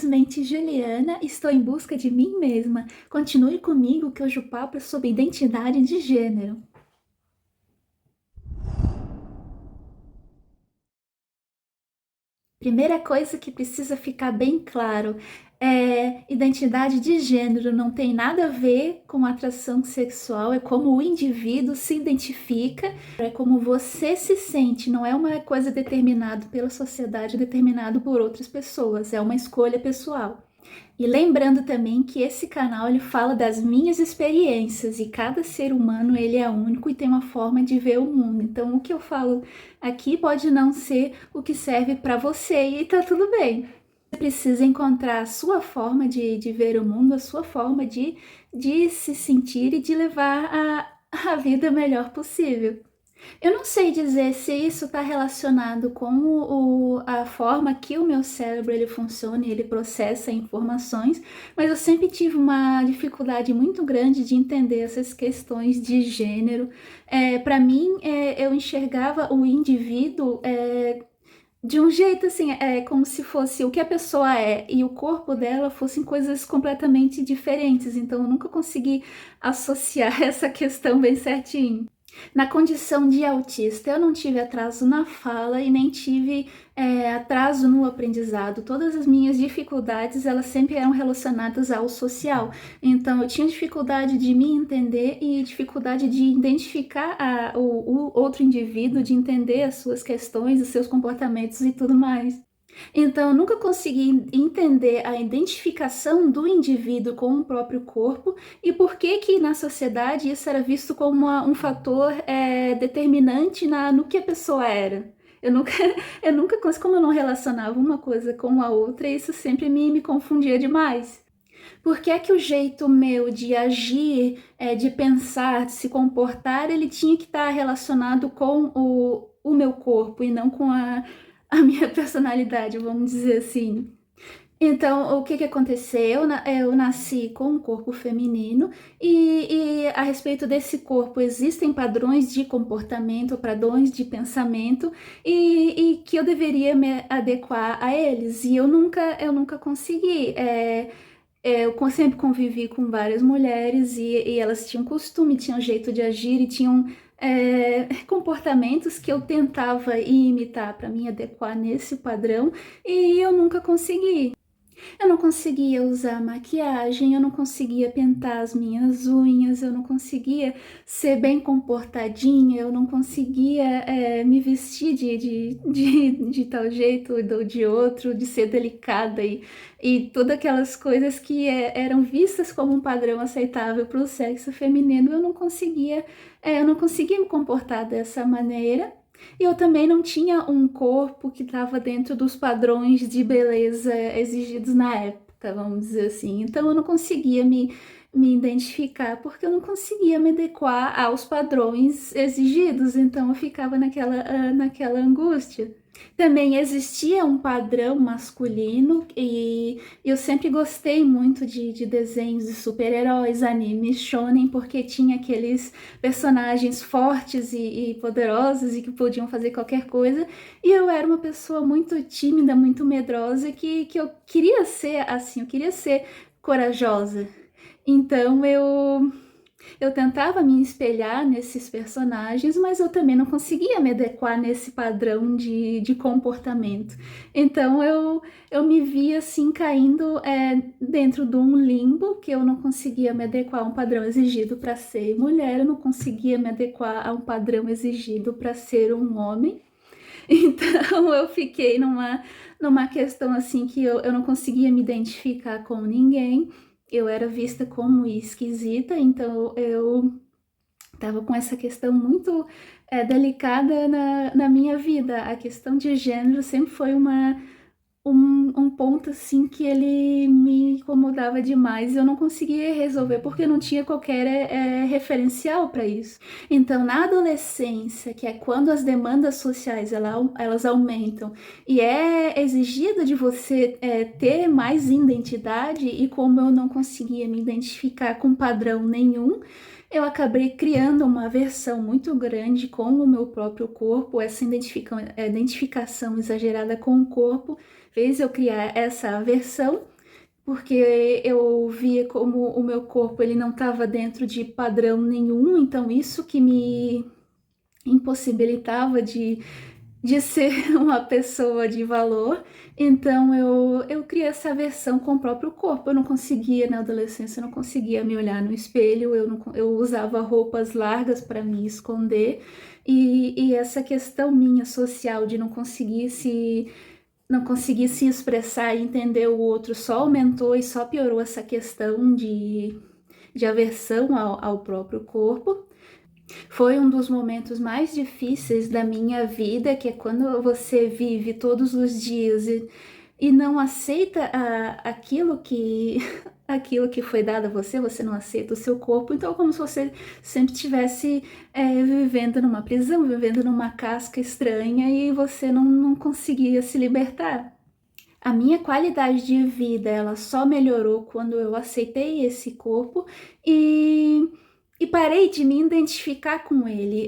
simplesmente Juliana, estou em busca de mim mesma. Continue comigo que hoje o papo é sobre identidade de gênero. Primeira coisa que precisa ficar bem claro é identidade de gênero não tem nada a ver com atração sexual, é como o indivíduo se identifica, é como você se sente, não é uma coisa determinada pela sociedade, determinado por outras pessoas, é uma escolha pessoal. E lembrando também que esse canal ele fala das minhas experiências e cada ser humano ele é único e tem uma forma de ver o mundo. Então o que eu falo aqui pode não ser o que serve para você e tá tudo bem. Você precisa encontrar a sua forma de ver o mundo, a sua forma de se sentir e de levar a vida melhor possível. Eu não sei dizer se isso está relacionado com a forma que o meu cérebro ele funciona e ele processa informações, mas eu sempre tive uma dificuldade muito grande de entender essas questões de gênero. Para mim, eu enxergava o indivíduo de um jeito assim, como se fosse o que a pessoa é e o corpo dela fossem coisas completamente diferentes. Então, eu nunca consegui associar essa questão bem certinho. Na condição de autista, eu não tive atraso na fala e nem tive atraso no aprendizado. Todas as minhas dificuldades, elas sempre eram relacionadas ao social. Então, eu tinha dificuldade de me entender e dificuldade de identificar o outro indivíduo, de entender as suas questões, os seus comportamentos e tudo mais. Então, eu nunca consegui entender a identificação do indivíduo com o próprio corpo e por que que na sociedade isso era visto como um fator determinante no que a pessoa era. Eu nunca, eu nunca consegui, como eu não relacionava uma coisa com a outra, isso sempre me confundia demais. Por que é que o jeito meu de agir, de pensar, de se comportar, ele tinha que estar relacionado com o meu corpo e não com a minha personalidade, vamos dizer assim. Então, o que que aconteceu? Eu nasci com um corpo feminino e a respeito desse corpo existem padrões de comportamento, padrões de pensamento e que eu deveria me adequar a eles. E eu nunca consegui. Eu sempre convivi com várias mulheres e elas tinham costume, tinham jeito de agir e tinham comportamentos que eu tentava imitar para me adequar nesse padrão e eu nunca consegui. Eu não conseguia usar maquiagem, eu não conseguia pintar as minhas unhas, eu não conseguia ser bem comportadinha, eu não conseguia me vestir de tal jeito ou de outro, de ser delicada e todas aquelas coisas que eram vistas como um padrão aceitável para o sexo feminino, eu não conseguia me comportar dessa maneira. E eu também não tinha um corpo que estava dentro dos padrões de beleza exigidos na época, vamos dizer assim. Então eu não conseguia me identificar porque eu não conseguia me adequar aos padrões exigidos. Então eu ficava naquela angústia. Também existia um padrão masculino e eu sempre gostei muito de desenhos de super-heróis, animes, shonen, porque tinha aqueles personagens fortes e poderosos e que podiam fazer qualquer coisa. E eu era uma pessoa muito tímida, muito medrosa, que eu queria ser assim, eu queria ser corajosa. Então eu tentava me espelhar nesses personagens, mas eu também não conseguia me adequar nesse padrão de comportamento. Então eu me via assim caindo dentro de um limbo que eu não conseguia me adequar a um padrão exigido para ser mulher, eu não conseguia me adequar a um padrão exigido para ser um homem. Então eu fiquei numa questão assim que eu não conseguia me identificar com ninguém. Eu era vista como esquisita, então eu estava com essa questão muito delicada na minha vida. A questão de gênero sempre foi um ponto assim que ele me incomodava demais. Eu não conseguia resolver porque não tinha qualquer referencial para isso. Então, na adolescência, que é quando as demandas sociais elas aumentam e é exigido de você ter mais identidade, e como eu não conseguia me identificar com padrão nenhum, eu acabei criando uma aversão muito grande com o meu próprio corpo, essa identificação exagerada com o corpo fez eu criar essa aversão porque eu via como o meu corpo ele não estava dentro de padrão nenhum, então isso que me impossibilitava de ser uma pessoa de valor. Então eu criei essa aversão com o próprio corpo. Eu não conseguia, na adolescência, eu não conseguia me olhar no espelho, eu usava roupas largas para me esconder, e essa questão minha social de não conseguir se expressar e entender o outro só aumentou e só piorou essa questão de aversão ao próprio corpo. Foi um dos momentos mais difíceis da minha vida, que é quando você vive todos os dias e não aceita aquilo que aquilo que foi dado a você, você não aceita o seu corpo, então é como se você sempre estivesse vivendo numa prisão, vivendo numa casca estranha e você não conseguia se libertar. A minha qualidade de vida, ela só melhorou quando eu aceitei esse corpo e, e parei de me identificar com ele.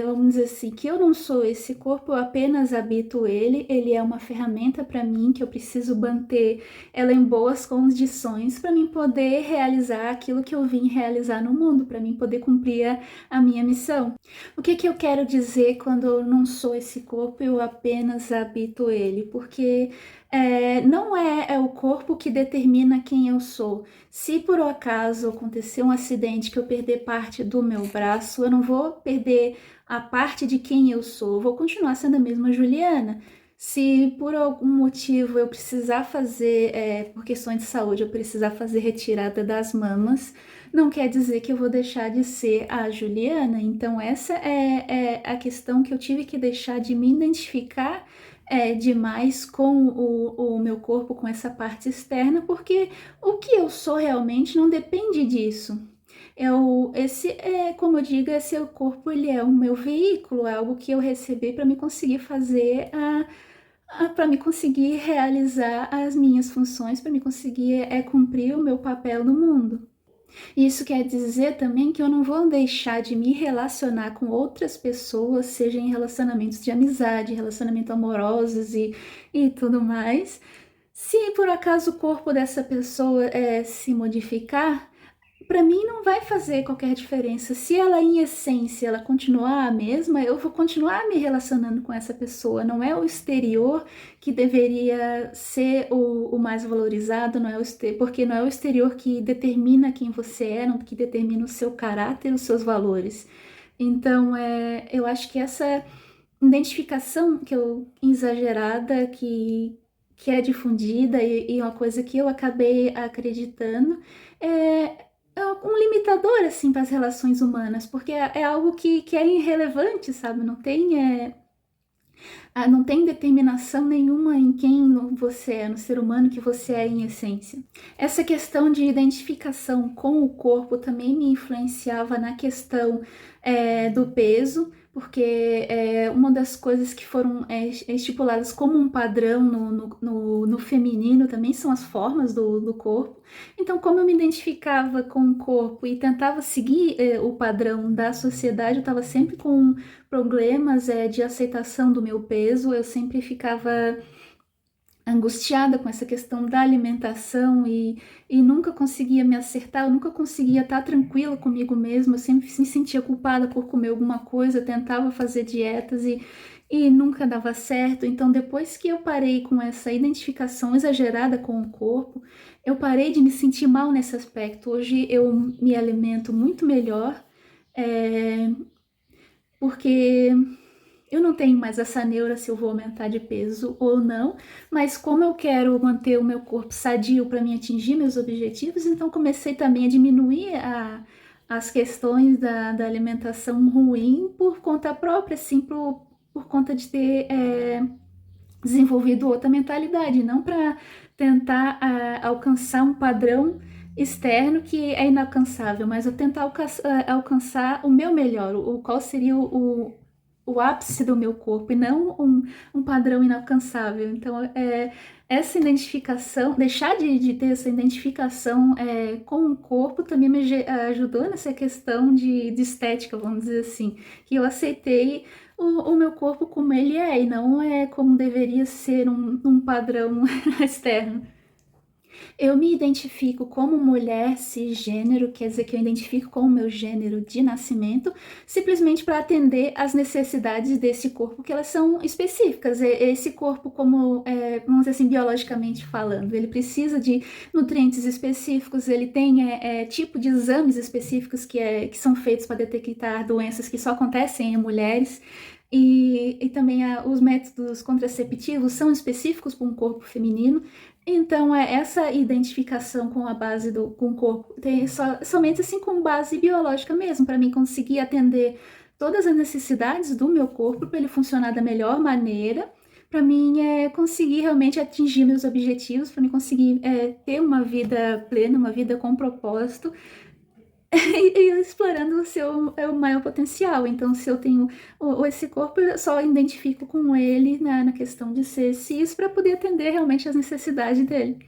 Vamos dizer assim, que eu não sou esse corpo, eu apenas habito ele. Ele é uma ferramenta para mim que eu preciso manter ela em boas condições para mim poder realizar aquilo que eu vim realizar no mundo, para mim poder cumprir a minha missão. O que eu quero dizer quando eu não sou esse corpo, eu apenas habito ele? Porque não é o corpo que determina quem eu sou. Se por um acaso acontecer um acidente que eu perder parte do meu braço, eu não vou perder a parte de quem eu sou, eu vou continuar sendo a mesma Juliana. Se por algum motivo eu precisar fazer, por questões de saúde, eu precisar fazer retirada das mamas, não quer dizer que eu vou deixar de ser a Juliana. Então, essa é a questão que eu tive que deixar de me identificar demais com o meu corpo, com essa parte externa, porque o que eu sou realmente não depende disso. Como eu digo, esse corpo ele é o meu veículo, é algo que eu recebi para me conseguir fazer para me conseguir realizar as minhas funções, para me conseguir cumprir o meu papel no mundo. Isso quer dizer também que eu não vou deixar de me relacionar com outras pessoas, seja em relacionamentos de amizade, relacionamento amorosos e tudo mais. Se por acaso o corpo dessa pessoa se modificar, para mim não vai fazer qualquer diferença. Se ela, em essência, ela continuar a mesma, eu vou continuar me relacionando com essa pessoa. Não é o exterior que deveria ser o mais valorizado, não é porque não é o exterior que determina quem você é, não que determina o seu caráter, os seus valores. Então, eu acho que essa identificação exagerada que é difundida e uma coisa que eu acabei acreditando é um limitador assim para as relações humanas, porque é algo que é irrelevante, sabe? Não tem determinação nenhuma em quem você é, no ser humano que você é em essência. Essa questão de identificação com o corpo também me influenciava na questão do peso, porque uma das coisas que foram estipuladas como um padrão no feminino também são as formas do corpo. Então, como eu me identificava com o corpo e tentava seguir o padrão da sociedade, eu estava sempre com problemas de aceitação do meu peso, eu sempre ficava angustiada com essa questão da alimentação e nunca conseguia me acertar, eu nunca conseguia estar tranquila comigo mesma, eu sempre me sentia culpada por comer alguma coisa, tentava fazer dietas e nunca dava certo. Então, depois que eu parei com essa identificação exagerada com o corpo, eu parei de me sentir mal nesse aspecto. Hoje eu me alimento muito melhor, porque eu não tenho mais essa neura se eu vou aumentar de peso ou não, mas como eu quero manter o meu corpo sadio para me atingir meus objetivos, então comecei também a diminuir as questões da alimentação ruim por conta própria, assim, por conta de ter desenvolvido outra mentalidade, não para tentar alcançar um padrão externo que é inalcançável, mas eu tentar alcançar o meu melhor, qual seria o ápice do meu corpo e não um padrão inalcançável. Então, essa identificação, deixar de ter essa identificação com o corpo também me ajudou nessa questão de estética, vamos dizer assim, que eu aceitei o meu corpo como ele é e não é como deveria ser um padrão externo. Eu me identifico como mulher cisgênero, quer dizer que eu identifico com o meu gênero de nascimento, simplesmente para atender às necessidades desse corpo, que elas são específicas. Esse corpo, como, vamos dizer assim, biologicamente falando, ele precisa de nutrientes específicos, ele tem tipo de exames específicos que são feitos para detectar doenças que só acontecem em mulheres. E também os métodos contraceptivos são específicos para um corpo feminino. Então, essa identificação com a base com o corpo tem somente assim com base biológica mesmo, para mim conseguir atender todas as necessidades do meu corpo, para ele funcionar da melhor maneira, para mim conseguir realmente atingir meus objetivos, para mim conseguir ter uma vida plena, uma vida com propósito, e explorando o maior potencial. Então, se eu tenho esse corpo, eu só identifico com ele na questão de ser cis para poder atender realmente as necessidades dele.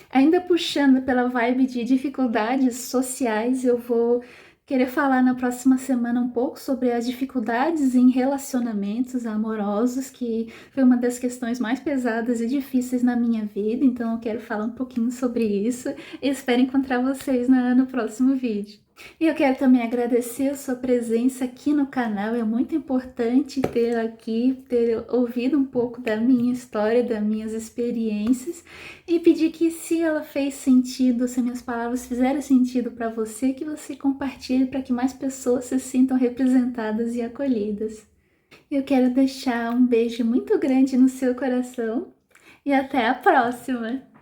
Ainda puxando pela vibe de dificuldades sociais, eu vou querer falar na próxima semana um pouco sobre as dificuldades em relacionamentos amorosos, que foi uma das questões mais pesadas e difíceis na minha vida, então eu quero falar um pouquinho sobre isso e espero encontrar vocês no próximo vídeo. E eu quero também agradecer a sua presença aqui no canal, é muito importante ter aqui, ter ouvido um pouco da minha história, das minhas experiências, e pedir que, se ela fez sentido, se minhas palavras fizeram sentido para você, que você compartilhe para que mais pessoas se sintam representadas e acolhidas. Eu quero deixar um beijo muito grande no seu coração e até a próxima!